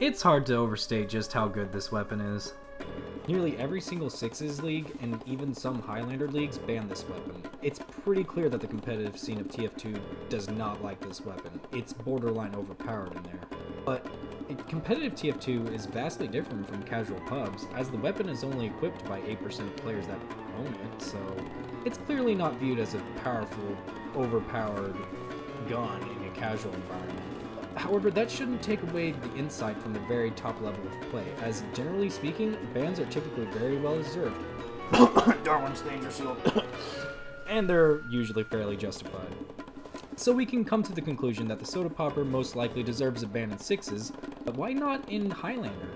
It's hard to overstate just how good this weapon is. Nearly every single Sixes league, and even some Highlander leagues, ban this weapon. It's pretty clear that the competitive scene of TF2 does not like this weapon. It's borderline overpowered in there. But competitive TF2 is vastly different from casual pubs, as the weapon is only equipped by 8% of players that own it, so it's clearly not viewed as a powerful, overpowered gun in a casual environment. However, that shouldn't take away the insight from the very top level of play, as generally speaking, bans are typically very well deserved. Darwin's danger shield. And they're usually fairly justified. So we can come to the conclusion that the Soda Popper most likely deserves a ban in Sixes, but why not in Highlander?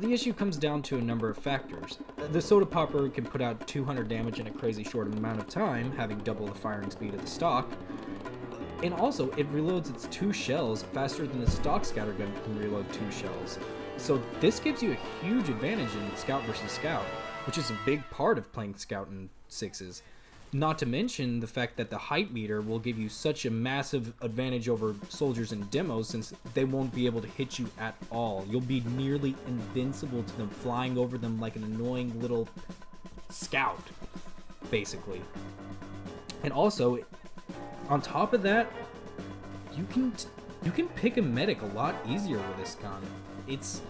The issue comes down to a number of factors. The Soda Popper can put out 200 damage in a crazy short amount of time, having double the firing speed of the stock. And also, it reloads its 2 shells faster than the stock scattergun can reload 2 shells. So this gives you a huge advantage in Scout versus Scout, which is a big part of playing Scout in Sixes. Not to mention the fact that the height meter will give you such a massive advantage over soldiers in demos, since they won't be able to hit you at all. You'll be nearly invincible to them, flying over them like an annoying little scout, basically. And also, on top of that, you can pick a medic a lot easier with this gun. It's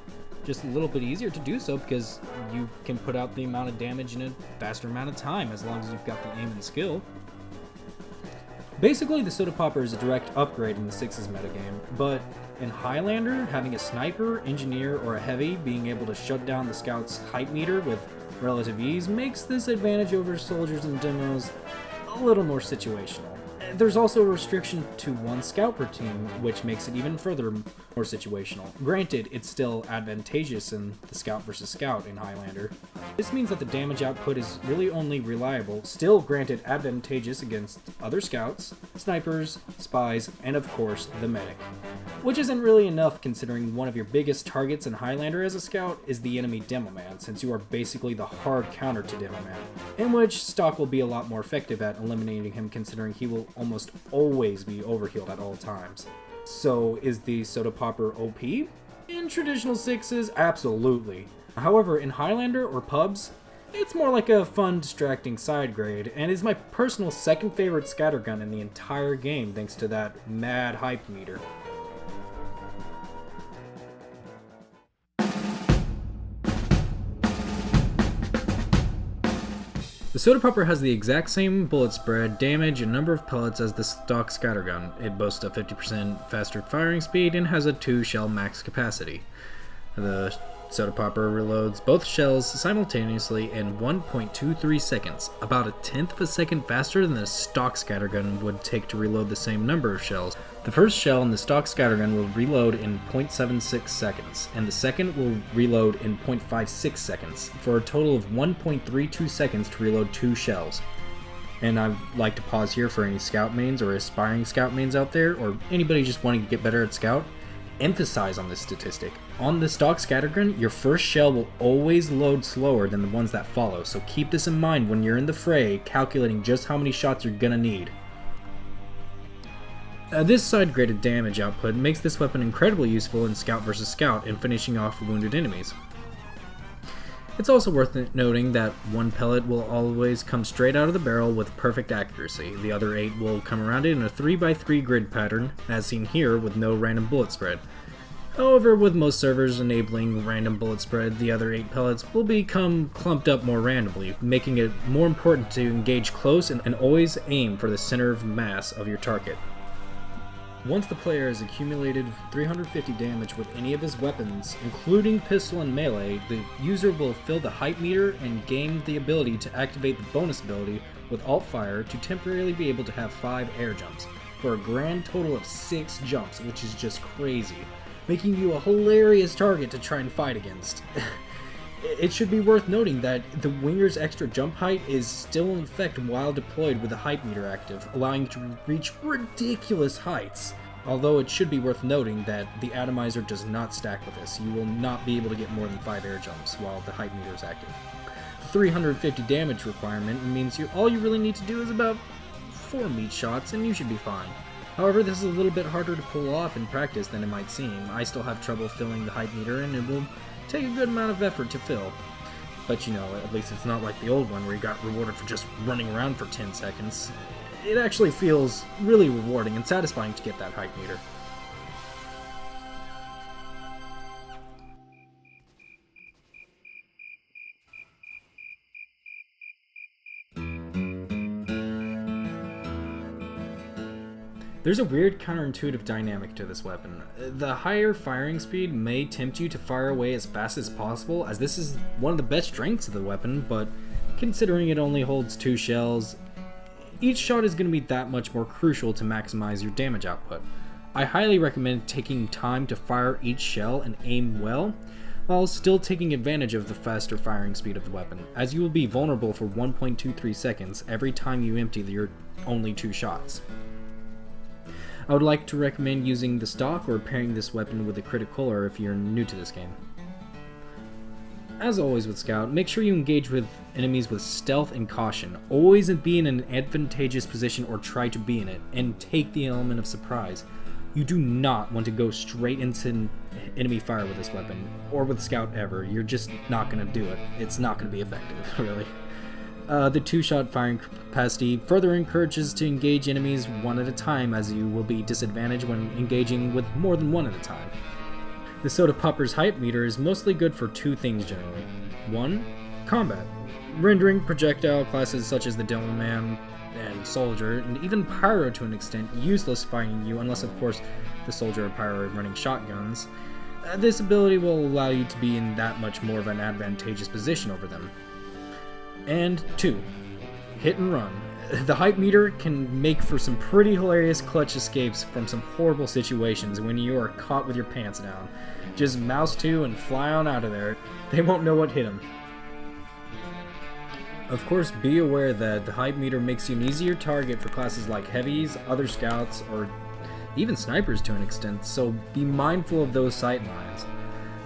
just a little bit easier to do so because you can put out the amount of damage in a faster amount of time as long as you've got the aim and skill. Basically, the Soda Popper is a direct upgrade in the Sixes metagame, but in Highlander, having a sniper, engineer, or a heavy being able to shut down the scout's height meter with relative ease makes this advantage over soldiers and demos a little more situational. There's also a restriction to 1 scout per team, which makes it even further more situational. Granted, it's still advantageous in the scout versus scout in Highlander. This means that the damage output is really only reliable, still granted advantageous against other scouts, snipers, spies, and of course, the medic. Which isn't really enough considering one of your biggest targets in Highlander as a scout is the enemy Demo Man, since you are basically the hard counter to Demo Man, in which stock will be a lot more effective at eliminating him considering he will almost always be overhealed at all times. So is the Soda Popper OP? In traditional Sixes, absolutely. However, in Highlander or pubs, it's more like a fun, distracting side grade, and is my personal second favorite scattergun in the entire game thanks to that mad hype meter. The Soda Popper has the exact same bullet spread, damage, and number of pellets as the stock scattergun. It boasts a 50% faster firing speed and has a 2 shell max capacity. The Soda Popper reloads both shells simultaneously in 1.23 seconds, about a tenth of a second faster than the stock scattergun would take to reload the same number of shells. The first shell in the stock scattergun will reload in 0.76 seconds, and the second will reload in 0.56 seconds, for a total of 1.32 seconds to reload 2 shells. And I'd like to pause here for any scout mains or aspiring scout mains out there, or anybody just wanting to get better at scout. Emphasize on this statistic. On the stock scattergun, your first shell will always load slower than the ones that follow, so keep this in mind when you're in the fray, calculating just how many shots you're gonna need. This side-graded damage output makes this weapon incredibly useful in Scout vs. Scout and finishing off wounded enemies. It's also worth noting that 1 pellet will always come straight out of the barrel with perfect accuracy. The other 8 will come around it in a 3x3 grid pattern, as seen here with no random bullet spread. However, with most servers enabling random bullet spread, the other 8 pellets will become clumped up more randomly, making it more important to engage close and always aim for the center of mass of your target. Once the player has accumulated 350 damage with any of his weapons, including pistol and melee, the user will fill the height meter and gain the ability to activate the bonus ability with alt fire to temporarily be able to have 5 air jumps, for a grand total of 6 jumps, which is just crazy, making you a hilarious target to try and fight against. It should be worth noting that the winger's extra jump height is still in effect while deployed with the height meter active, allowing you to reach ridiculous heights. Although it should be worth noting that the atomizer does not stack with this. You will not be able to get more than 5 air jumps while the height meter is active. 350 damage requirement means all you really need to do is about 4 meat shots and you should be fine. However, this is a little bit harder to pull off in practice than it might seem. I still have trouble filling the hype meter, and it will take a good amount of effort to fill. But you know, at least it's not like the old one where you got rewarded for just running around for 10 seconds. It actually feels really rewarding and satisfying to get that hype meter. There's a weird counterintuitive dynamic to this weapon. The higher firing speed may tempt you to fire away as fast as possible, as this is one of the best strengths of the weapon, but considering it only holds 2 shells, each shot is going to be that much more crucial to maximize your damage output. I highly recommend taking time to fire each shell and aim well, while still taking advantage of the faster firing speed of the weapon, as you will be vulnerable for 1.23 seconds every time you empty your only 2 shots. I would like to recommend using the stock or pairing this weapon with a critical or if you're new to this game. As always with Scout, make sure you engage with enemies with stealth and caution. Always be in an advantageous position or try to be in it, and take the element of surprise. You do not want to go straight into enemy fire with this weapon, or with Scout ever. You're just not going to do it. It's not going to be effective, really. The 2-shot firing capacity further encourages to engage enemies one at a time, as you will be disadvantaged when engaging with more than one at a time. The Soda Popper's hype meter is mostly good for 2 things generally. 1. Combat. Rendering projectile classes such as the Devilman and Soldier, and even Pyro to an extent, useless fighting you unless of course the Soldier or Pyro are running shotguns. This ability will allow you to be in that much more of an advantageous position over them. And 2. Hit and run. The hype meter can make for some pretty hilarious clutch escapes from some horrible situations when you are caught with your pants down. Just mouse 2 and fly on out of there. They won't know what hit them. Of course, be aware that the hype meter makes you an easier target for classes like heavies, other scouts, or even snipers to an extent, so be mindful of those sight lines.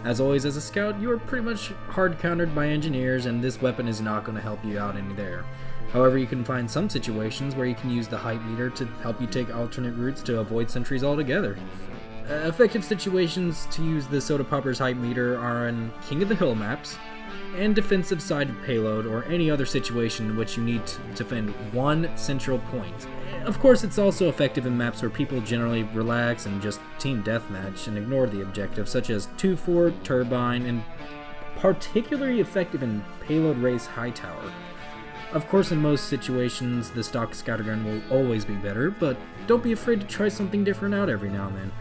As always, as a scout, you are pretty much hard countered by engineers, and this weapon is not going to help you out any there. However, you can find some situations where you can use the hype meter to help you take alternate routes to avoid sentries altogether. Effective situations to use the Soda Popper's hype meter are in King of the Hill maps, and defensive side of payload, or any other situation in which you need to defend one central point. Of course, it's also effective in maps where people generally relax and just team deathmatch and ignore the objective, such as 2-4, Turbine, and particularly effective in Payload Race Hightower. Of course, in most situations, the stock scattergun will always be better, but don't be afraid to try something different out every now and then.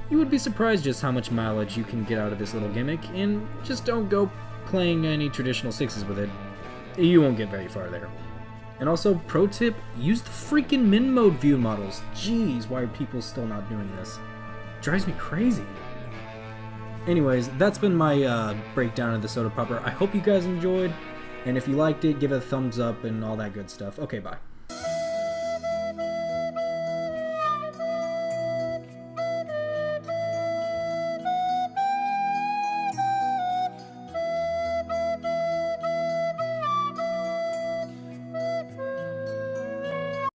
You would be surprised just how much mileage you can get out of this little gimmick, and just don't go playing any traditional 6s with it. You won't get very far there. And also, pro tip, use the freaking min mode view models. Jeez, why are people still not doing this? Drives me crazy. Anyways, that's been my breakdown of the Soda Popper. I hope you guys enjoyed, and if you liked it, give it a thumbs up and all that good stuff. Okay, bye.